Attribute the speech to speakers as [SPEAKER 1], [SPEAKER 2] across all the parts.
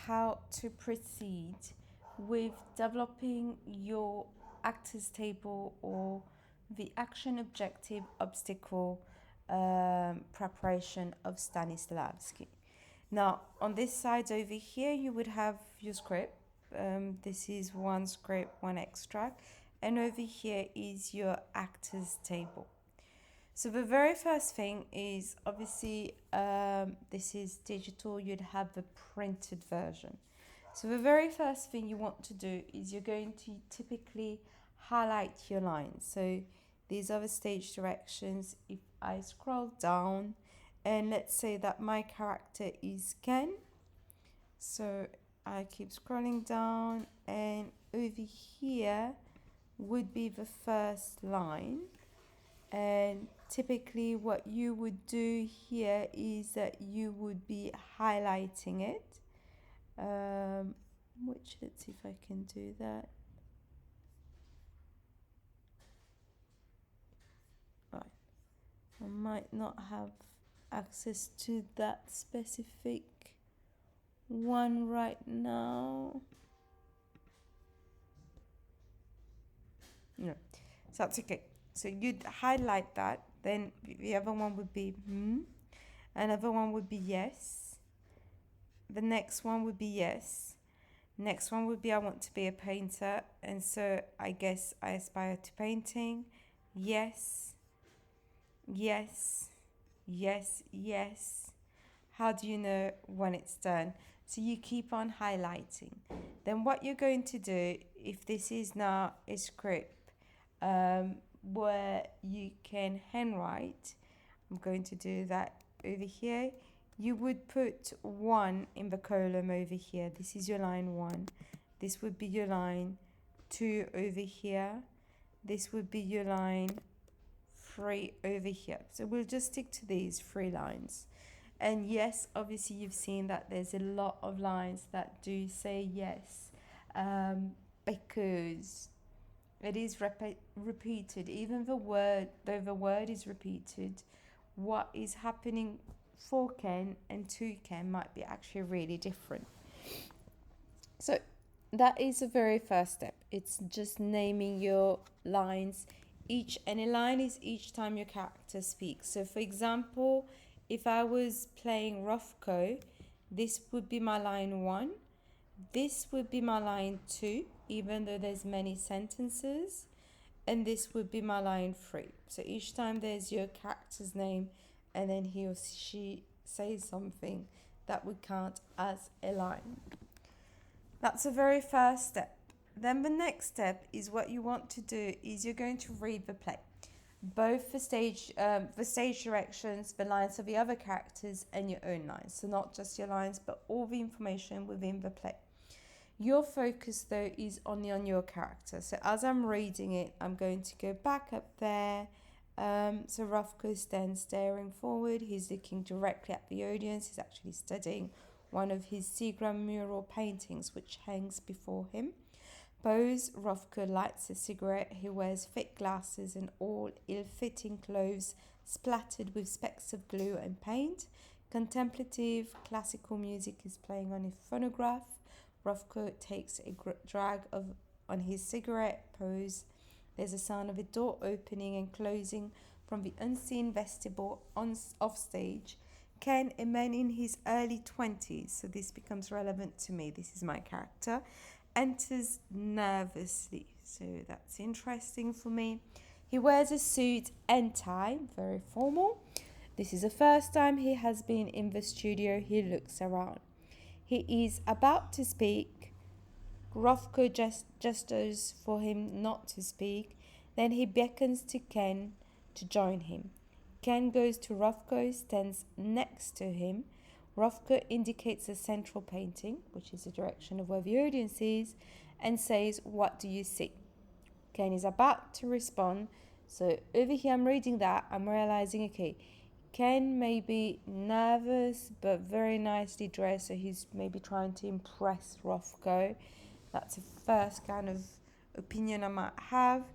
[SPEAKER 1] how to proceed with developing your actors table or the action objective obstacle preparation of Stanislavski. Now, on this side over here, you would have your script. This is one script, one extract. And over here is your actors table. So the very first thing is obviously this is digital, you'd have the printed version. So the very first thing you want to do is you're going to typically highlight your lines. So these are the stage directions. If I scroll down and let's say that my character is Ken, so I keep scrolling down and over here would be the first line. And typically what you would do here is that you would be highlighting it, which let's see if I can do that. Right, I might not have access to that specific one right now. No, so that's okay. So you'd highlight that, then the other one would be another one would be yes. The next one would be yes. Next one would be I want to be a painter, and so I guess I aspire to painting. Yes, yes, yes, yes. How do you know when it's done? So you keep on highlighting. Then what you're going to do, if this is now a script where you can handwrite, I'm going to do that over here. You would put 1 in the column over here. This is your line 1. This would be your line 2 over here. This would be your line 3 over here. So we'll just stick to these 3 lines. And yes, obviously you've seen that there's a lot of lines that do say yes, because it is repeated. Even though the word is repeated, what is happening for Ken and to Ken might be actually really different. So that is the very first step. It's just naming your lines. And a line is each time your character speaks. So for example, if I was playing Rothko, this would be my line 1. This would be my line 2, even though there's many sentences. And this would be my line 3. So each time there's your character's name and then he or she says something, that would count as a line. That's the very first step. Then the next step is what you want to do is you're going to read the play. Both the stage directions, the lines of the other characters, and your own lines. So not just your lines, but all the information within the play. Your focus, though, is only on your character. So as I'm reading it, I'm going to go back up there. So Rothko stands staring forward. He's looking directly at the audience. He's actually studying one of his Seagram mural paintings, which hangs before him. Pose, Rothko lights a cigarette. He wears thick glasses and all ill-fitting clothes splattered with specks of glue and paint. Contemplative classical music is playing on a phonograph. Rothko takes a drag on his cigarette. Pose. There's a sound of a door opening and closing from the unseen vestibule off stage. Ken, a man in his early 20s, so this becomes relevant to me. This is my character. Enters nervously, so that's interesting for me. He wears a suit and tie, very formal. This is the first time he has been in the studio. He looks around. He is about to speak. Rothko gestures for him not to speak. Then he beckons to Ken to join him. Ken goes to Rothko, stands next to him. Rothko indicates a central painting, which is the direction of where the audience is, and says, "What do you see?" Ken is about to respond. So over here I'm reading that, I'm realizing, okay, Ken may be nervous but very nicely dressed, so he's maybe trying to impress Rothko. That's the first kind of opinion I might have.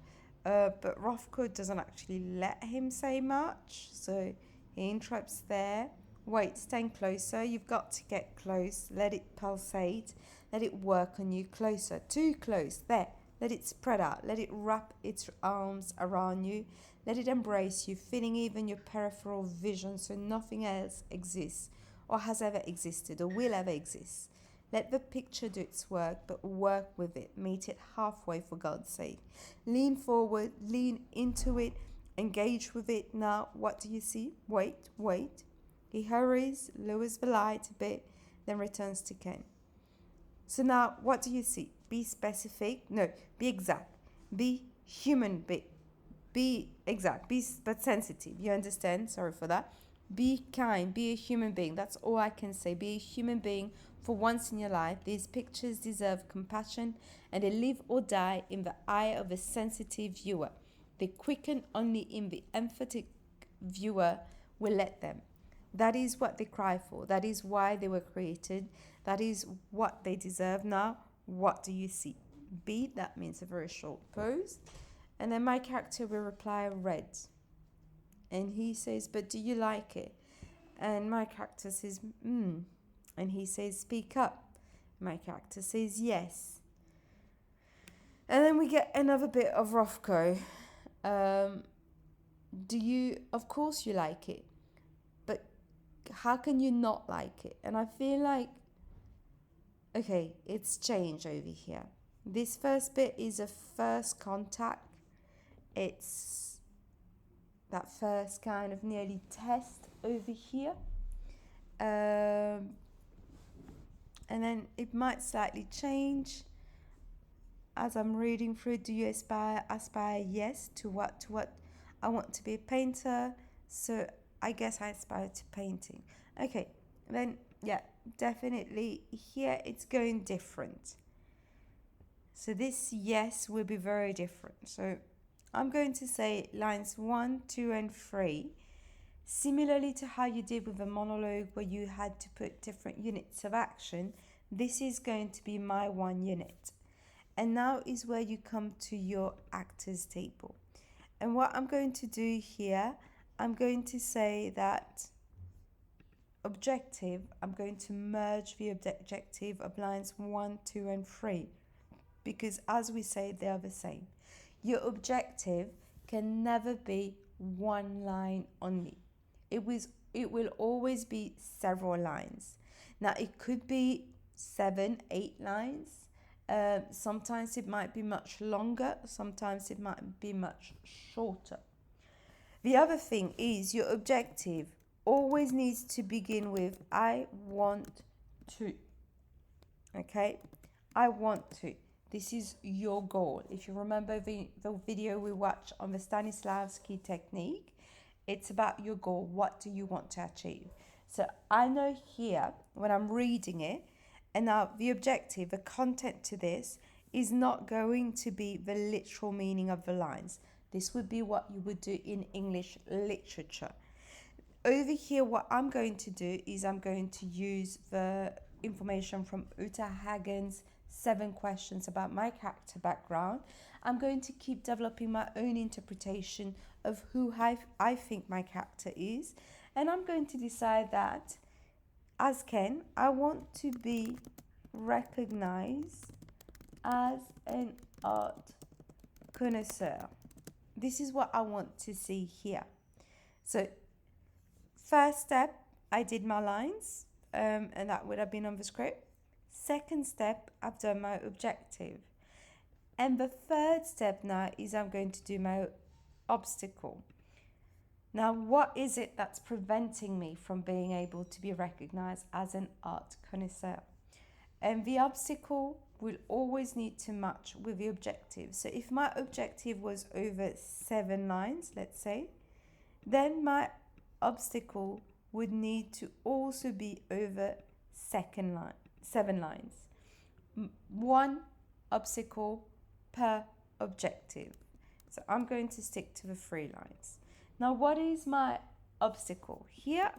[SPEAKER 1] But Rothko doesn't actually let him say much, so he interrupts there. Wait, stand closer. You've got to get close. Let it pulsate. Let it work on you closer. Too close. There. Let it spread out. Let it wrap its arms around you. Let it embrace you, filling even your peripheral vision so nothing else exists or has ever existed or will ever exist. Let the picture do its work, but work with it. Meet it halfway, for God's sake. Lean forward. Lean into it. Engage with it. Now, what do you see? Wait, wait. He hurries, lowers the light a bit, then returns to Ken. So now, what do you see? Be specific. No, be exact. Be human. Be exact. But sensitive. You understand? Sorry for that. Be kind. Be a human being. That's all I can say. Be a human being for once in your life. These pictures deserve compassion, and they live or die in the eye of a sensitive viewer. They quicken only in the empathetic viewer will let them. That is what they cry for. That is why they were created. That is what they deserve. Now, what do you see? B, that means a very short pause. And then my character will reply red. And he says, but do you like it? And my character says, And he says, speak up. My character says, yes. And then we get another bit of Rothko. Of course you like it. How can you not like it? And I feel like, okay, it's change over here. This first bit is a first contact. It's that first kind of nearly test over here. And then it might slightly change as I'm reading through. Do you aspire? Yes. To what? I want to be a painter. So I guess I aspire to painting. Okay, then, yeah, definitely here it's going different. So this yes will be very different. So I'm going to say lines 1, 2, and 3. Similarly to how you did with the monologue where you had to put different units of action, this is going to be my 1 unit. And now is where you come to your actors table. And what I'm going to do here, I'm going to say that objective, I'm going to merge the objective of lines 1, 2, and 3. Because as we say, they are the same. Your objective can never be 1 line only. It will always be several lines. Now, it could be 7, 8 lines. Sometimes it might be much longer. Sometimes it might be much shorter. The other thing is your objective always needs to begin with I want to. Okay? I want to. This is your goal. If you remember the video we watched on the Stanislavski technique, it's about your goal. What do you want to achieve? So I know here when I'm reading it, and now the objective, the content to this is not going to be the literal meaning of the lines. This would be what you would do in English literature. Over here, what I'm going to do is I'm going to use the information from Uta Hagen's 7 questions about my character background. I'm going to keep developing my own interpretation of who I think my character is. And I'm going to decide that, as Ken, I want to be recognized as an art connoisseur. This is what I want to see here. So, first step, I did my lines, and that would have been on the script. Second step, I've done my objective. And the third step now is I'm going to do my obstacle. Now, what is it that's preventing me from being able to be recognized as an art connoisseur? And the obstacle will always need to match with the objective. So if my objective was over 7 lines, let's say, then my obstacle would need to also be over 7 lines. 1 obstacle per objective. So I'm going to stick to the 3 lines. Now, what is my obstacle? Here,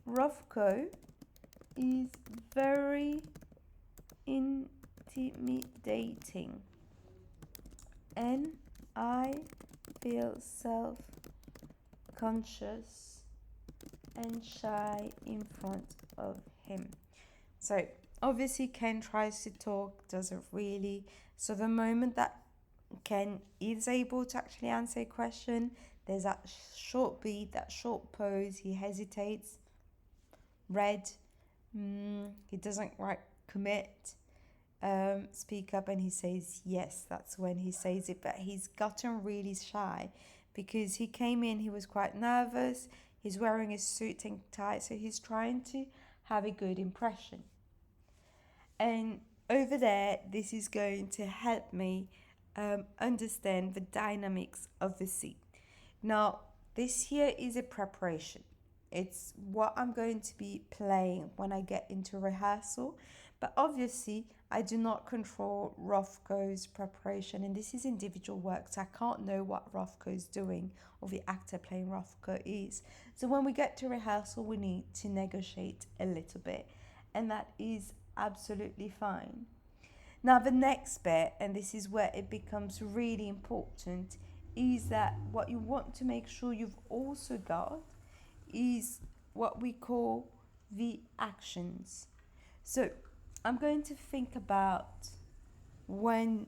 [SPEAKER 1] Rothko is very intimidating, and I feel self-conscious and shy in front of him. So obviously Ken tries to talk, doesn't really. So the moment that Ken is able to actually answer a question, there's that short beat, that short pause, he hesitates, red, he doesn't commit, speak up, and he says yes. That's when he says it. But he's gotten really shy because he came in, he was quite nervous, he's wearing a suit and tie, so he's trying to have a good impression. And over there, this is going to help me understand the dynamics of the scene. Now, this here is a preparation. It's what I'm going to be playing when I get into rehearsal. But obviously, I do not control Rothko's preparation, and this is individual work, so I can't know what Rothko is doing or the actor playing Rothko is. So when we get to rehearsal, we need to negotiate a little bit, and that is absolutely fine. Now, the next bit, and this is where it becomes really important, is that what you want to make sure you've also got is what we call the actions. So I'm going to think about when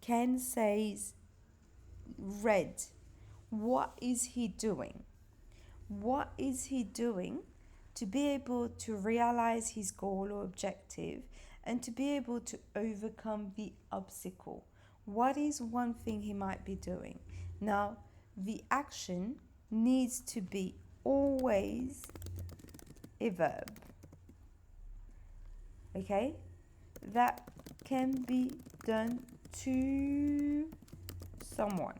[SPEAKER 1] Ken says red, what is he doing? What is he doing to be able to realize his goal or objective and to be able to overcome the obstacle? What is one thing he might be doing? Now, the action needs to be always a verb. Okay? That can be done to someone.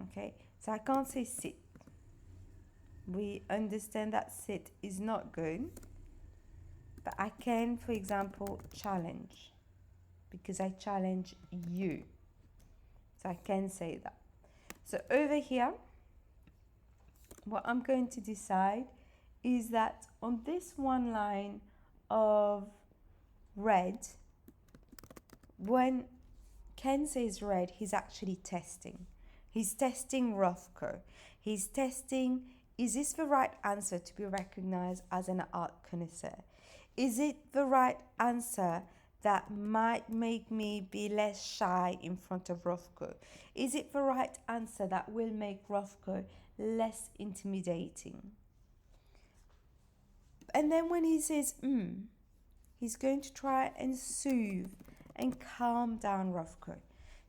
[SPEAKER 1] Okay? So I can't say sit. We understand that sit is not good. But I can, for example, challenge. Because I challenge you. So I can say that. So over here, what I'm going to decide is that on this one line of red, when Ken says red, he's actually testing. He's testing Rothko. He's testing, is this the right answer to be recognized as an art connoisseur? Is it the right answer that might make me be less shy in front of Rothko? Is it the right answer that will make Rothko less intimidating? And then when he says, he's going to try and soothe and calm down Rothko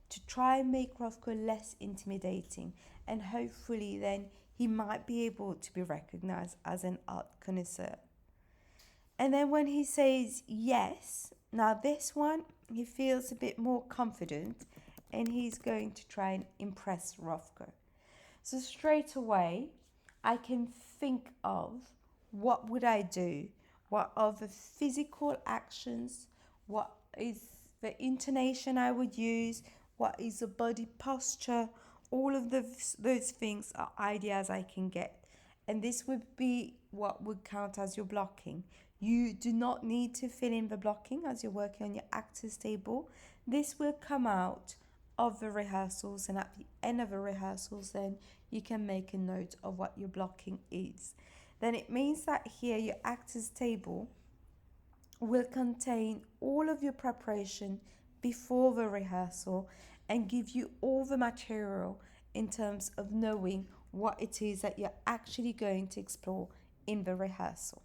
[SPEAKER 1] to try and make Rothko less intimidating. And hopefully then he might be able to be recognized as an art connoisseur. And then when he says yes, now this one, he feels a bit more confident and he's going to try and impress Rothko. So straight away, I can think of what would I do? What are the physical actions? What is the intonation I would use? What is the body posture? All of those things are ideas I can get. And this would be what would count as your blocking. You do not need to fill in the blocking as you're working on your actors table. This will come out of the rehearsals, and at the end of the rehearsals then you can make a note of what your blocking is. Then it means that here your actors table will contain all of your preparation before the rehearsal and give you all the material in terms of knowing what it is that you're actually going to explore in the rehearsal.